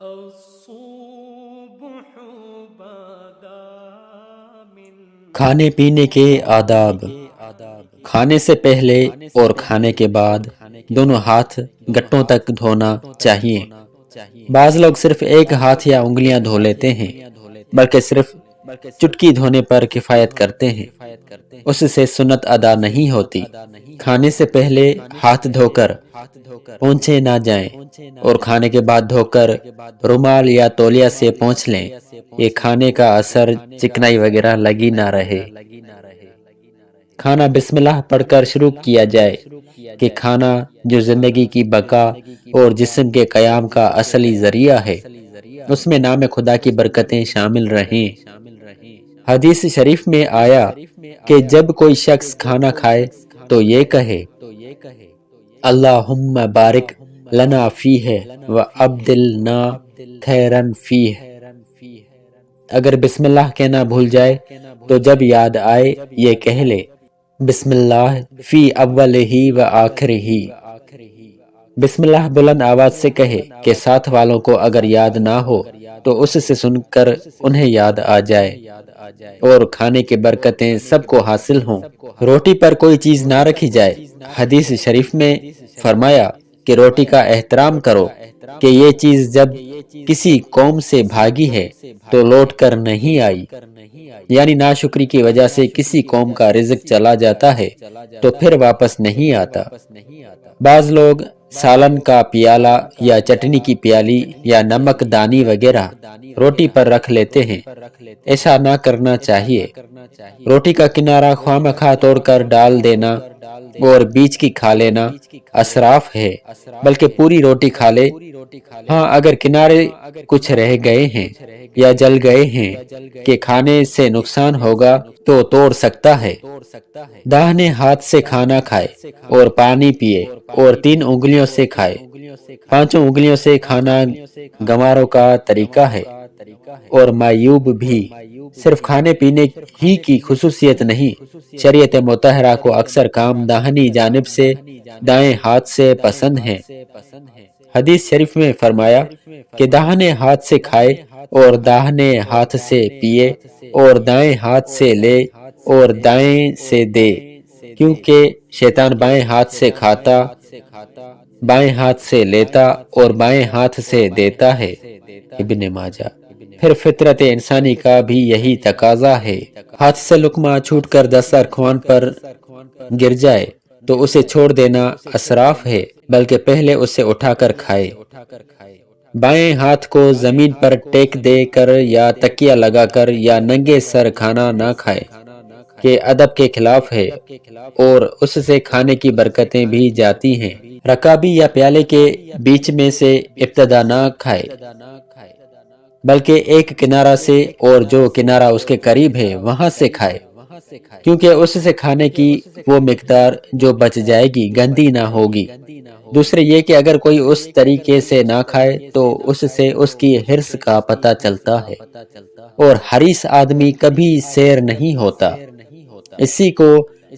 الصبح بدا من کھانے پینے کے آداب۔ کھانے سے پہلے اور کھانے کے بعد دونوں ہاتھ گٹوں تک دھونا چاہیے۔ بعض لوگ صرف ایک ہاتھ یا انگلیاں دھو لیتے ہیں، بلکہ صرف چٹکی دھونے پر کفایت کرتے ہیں۔ اس سے سنت ادا نہیں ہوتی۔ کھانے سے پہلے ہاتھ دھو کر پونچھے نہ جائیں اور کھانے کے بعد دھو کر رومال یا تولیہ سے پونچھ لیں۔ یہ کھانے کا اثر چکنائی وغیرہ لگی نہ رہے۔ کھانا بسم اللہ پڑھ کر شروع کیا جائے کہ کھانا جو زندگی کی بقا اور جسم کے قیام کا اصلی ذریعہ ہے، اس میں نام خدا کی برکتیں شامل رہیں۔ حدیث شریف میں آیا کہ جب کوئی شخص کھانا کھائے تو یہ کہے اللہم بارک لنا فیہ و ابدلنا خیرن فیہ۔ اگر بسم اللہ کہنا بھول جائے تو جب یاد آئے یہ کہہ لے بسم اللہ فی اولہ و آخرہ۔ بسم اللہ بلند آواز سے کہے کہ ساتھ والوں کو اگر یاد نہ ہو تو اس سے سن کر انہیں یاد آ جائے اور کھانے کی برکتیں سب کو حاصل ہوں۔ روٹی پر کوئی چیز نہ رکھی جائے۔ حدیث شریف میں فرمایا کہ روٹی کا احترام کرو کہ یہ چیز جب کسی قوم سے بھاگی ہے تو لوٹ کر نہیں آئی، یعنی ناشکری کی وجہ سے کسی قوم کا رزق چلا جاتا ہے تو پھر واپس نہیں آتا۔ بعض لوگ سالن کا پیالہ یا چٹنی کی پیالی یا نمک دانی وغیرہ روٹی پر رکھ لیتے ہیں۔ ایسا نہ کرنا چاہیے۔ روٹی کا کنارہ خواہ مخواہ توڑ کر ڈال دینا اور بیچ کی کھا لینا اسراف ہے، بلکہ پوری روٹی کھا لے۔ ہاں، اگر کنارے کچھ رہ گئے ہیں یا جل گئے ہیں کہ کھانے سے نقصان ہوگا تو توڑ سکتا ہے۔ داہنے ہاتھ سے کھانا کھائے اور پانی پیے اور 3 انگلیوں سے کھائے۔ 5 انگلیوں سے کھانا گنواروں کا طریقہ ہے اور معیوب بھی۔ صرف کھانے پینے ہی کی خصوصیت نہیں، شریعت مطہرہ کو اکثر کام داہنی جانب سے دائیں ہاتھ سے پسند ہیں۔ حدیث شریف میں فرمایا کہ داہنے ہاتھ سے کھائے اور داہنے ہاتھ سے پیے اور دائیں ہاتھ سے لے اور دائیں سے دے، کیونکہ شیطان بائیں ہاتھ سے کھاتا، بائیں ہاتھ سے لیتا اور بائیں ہاتھ سے دیتا ہے۔ ابن ماجہ۔ پھر فطرت انسانی کا بھی یہی تقاضا ہے۔ ہاتھ سے لقمہ چھوٹ کر دسترخوان پر گر جائے تو اسے چھوڑ دینا اسراف ہے، بلکہ پہلے اسے اٹھا کر کھائے۔ بائیں ہاتھ کو زمین پر ٹیک دے کر یا تکیہ لگا کر یا ننگے سر کھانا نہ کھائے کہ ادب کے خلاف ہے اور اس سے کھانے کی برکتیں بھی جاتی ہیں۔ رکابی یا پیالے کے بیچ میں سے ابتدا نہ کھائے، بلکہ ایک کنارہ سے اور جو کنارہ اس کے قریب ہے وہاں سے کھائے، کیونکہ اس سے کھانے کی وہ مقدار جو بچ جائے گی گندی نہ ہوگی۔ دوسرے یہ کہ اگر کوئی اس طریقے سے نہ کھائے تو اس سے اس کی حرص کا پتہ چلتا ہے، اور حریص آدمی کبھی سیر نہیں ہوتا۔ اسی کو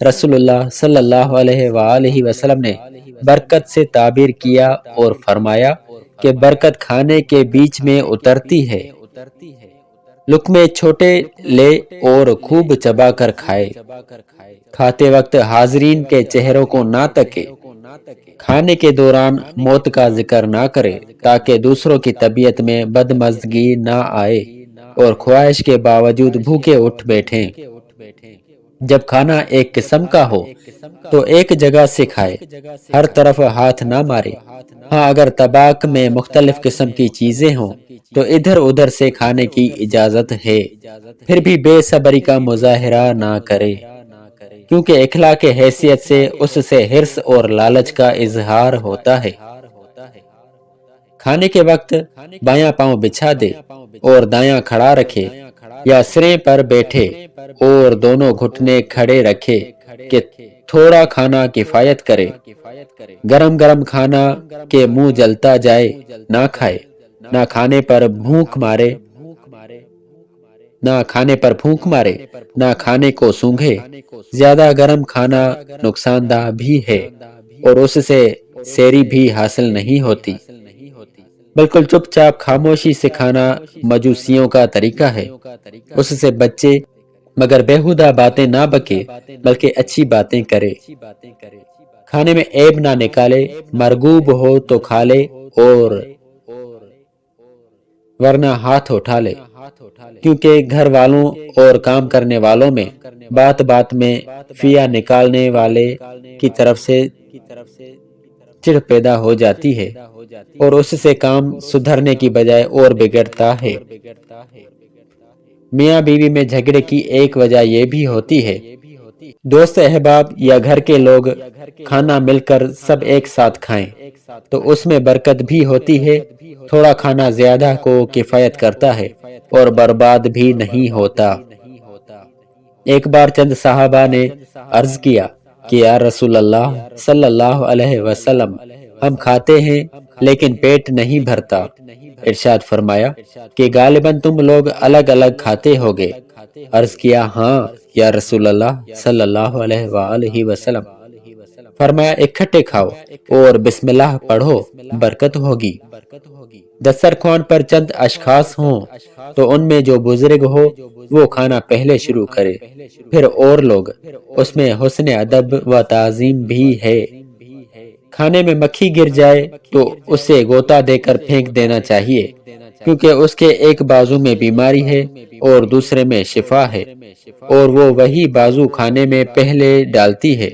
رسول اللہ صلی اللہ علیہ وآلہ وسلم نے برکت سے تعبیر کیا اور فرمایا کہ برکت کھانے کے بیچ میں اترتی ہے۔ لقمے چھوٹے لے اور خوب چبا کر کھائے۔ کھاتے وقت حاضرین کے چہروں کو نہ تکے۔ کھانے کے دوران موت کا ذکر نہ کرے تاکہ دوسروں کی طبیعت میں بدمزگی نہ آئے اور خواہش کے باوجود بھوکے اٹھ بیٹھیں۔ جب کھانا ایک قسم کا ہو تو ایک جگہ سے کھائے، ہر طرف ہاتھ نہ مارے۔ ہاں، اگر طباق میں مختلف قسم کی چیزیں ہوں تو ادھر ادھر سے کھانے کی اجازت ہے، پھر بھی بے صبری کا مظاہرہ نہ کرے، کیونکہ اخلاق حیثیت سے اس سے حرص اور لالچ کا اظہار ہوتا ہے۔ کھانے کے وقت بایاں پاؤں بچھا دے اور دایاں کھڑا رکھے یا سریں پر بیٹھے اور دونوں گھٹنے کھڑے رکھے کہ تھوڑا کھانا کفایت کرے۔ گرم گرم کھانا کہ منہ جلتا جائے نہ کھائے، نہ کھانے پر بھوک مارے، نہ کھانے کو سونگھے۔ زیادہ گرم کھانا نقصان دہ بھی ہے اور اس سے سیری بھی حاصل نہیں ہوتی۔ بالکل چپ چاپ خاموشی سے کھانا مجوسیوں کا طریقہ ہے۔ اس سے بچے مگر بیہودہ باتیں نہ بکے بلکہ اچھی باتیں کرے، کھانے میں عیب نہ نکالے، مرغوب ہو تو کھا لے اور ورنہ ہاتھ اٹھا لے، کیونکہ گھر والوں اور کام کرنے والوں میں بات بات میں فیا نکالنے والے کی طرف سے چڑ پیدا ہو جاتی ہے اور اس سے کام سدھرنے کی بجائے اور بگڑتا ہے۔ میاں بیوی میں جھگڑے کی ایک وجہ یہ بھی ہوتی ہے، دوست احباب یا گھر کے لوگ کھانا مل کر سب ایک ساتھ کھائیں تو اس میں برکت بھی ہوتی ہے، تھوڑا کھانا زیادہ کو کفایت کرتا ہے اور برباد بھی نہیں ہوتا۔ ایک بار چند صحابہ نے عرض کیا کہ یا رسول اللہ صلی اللہ علیہ وسلم، ہم کھاتے ہیں لیکن پیٹ نہیں بھرتا۔ ارشاد فرمایا کہ غالباً تم لوگ الگ الگ کھاتے ہوگے۔ عرض کیا ہاں یا رسول اللہ صلی اللہ علیہ وآلہ وسلم۔ فرمایا اکٹھے کھاؤ اور بسم اللہ پڑھو، برکت ہوگی۔ دسترخوان پر چند اشخاص ہوں تو ان میں جو بزرگ ہو وہ کھانا پہلے شروع کرے، پھر اور لوگ، اس میں حسن ادب و تعظیم بھی ہے۔ کھانے میں مکھی گر جائے تو اسے غوطہ دے کر پھینک دینا چاہیے، کیونکہ اس کے ایک بازو میں بیماری ہے اور دوسرے میں شفا ہے، اور وہ وہی بازو کھانے میں پہلے ڈالتی ہے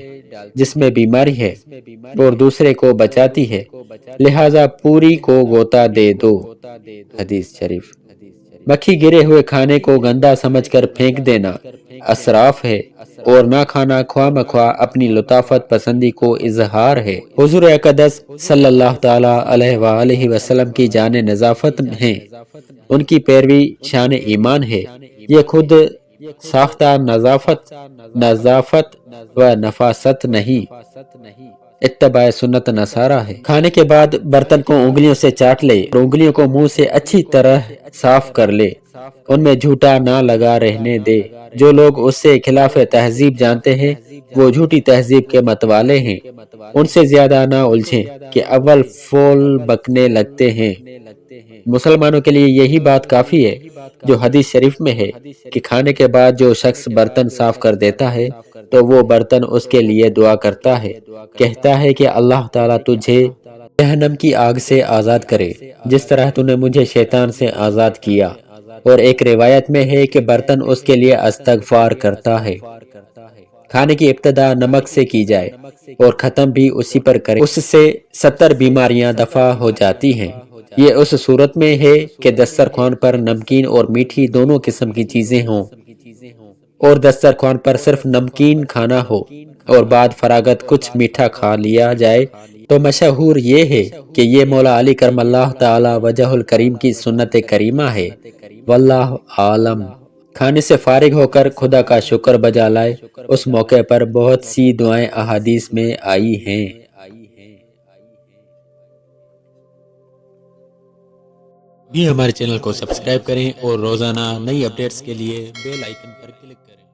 جس میں بیماری ہے اور دوسرے کو بچاتی ہے، لہٰذا پوری کو غوطہ دے دو۔ حدیث شریف۔ مکھی گرے ہوئے کھانے کو گندا سمجھ کر پھینک دینا اسراف ہے، اور نہ کھانا خواہ مخواہ اپنی لطافت پسندی کو اظہار ہے۔ حضور اقدس صلی اللہ تعالی علیہ وآلہ وسلم کی جان نظافت ہیں، ان کی پیروی شان ایمان ہے۔ یہ خود ساختہ نظافت و نفاست نہیں، اتباع سنت نصارہ ہے۔ کھانے کے بعد برتن کو انگلیوں سے چاٹ لے اور انگلیوں کو منہ سے اچھی طرح صاف کر لے، ان میں جھوٹا نہ لگا رہنے دے۔ جو لوگ اس سے خلاف تہذیب جانتے ہیں وہ جھوٹی تہذیب کے متوالے ہیں، ان سے زیادہ نہ الجھیں کہ اول فول بکنے لگتے ہیں۔ مسلمانوں کے لیے یہی بات کافی ہے جو حدیث شریف میں ہے کہ کھانے کے بعد جو شخص برتن صاف کر دیتا ہے تو وہ برتن اس کے لیے دعا کرتا ہے، کہتا ہے کہ اللہ تعالیٰ تجھے جہنم کی آگ سے آزاد کرے جس طرح تو نے مجھے شیطان سے آزاد کیا۔ اور ایک روایت میں ہے کہ برتن اس کے لیے استغفار کرتا ہے۔ کھانے کی ابتدا نمک سے کی جائے اور ختم بھی اسی پر کرے، اس سے 70 بیماریاں دفع ہو جاتی ہیں۔ یہ اس صورت میں ہے کہ دسترخوان پر نمکین اور میٹھی دونوں قسم کی چیزیں ہوں، اور دسترخوان پر صرف نمکین کھانا ہو اور بعد فراغت کچھ میٹھا کھا لیا جائے تو مشہور یہ ہے کہ یہ مولا علی کرم اللہ تعالی وجہ الکریم کی سنت کریمہ ہے۔ واللہ عالم۔ کھانے سے فارغ ہو کر خدا کا شکر بجا لائے، اس موقع پر بہت سی دعائیں احادیث میں آئی ہیں۔ بھی ہمارے چینل کو سبسکرائب کریں اور روزانہ نئی اپڈیٹس کے لیے بیل آئیکن پر کلک کریں۔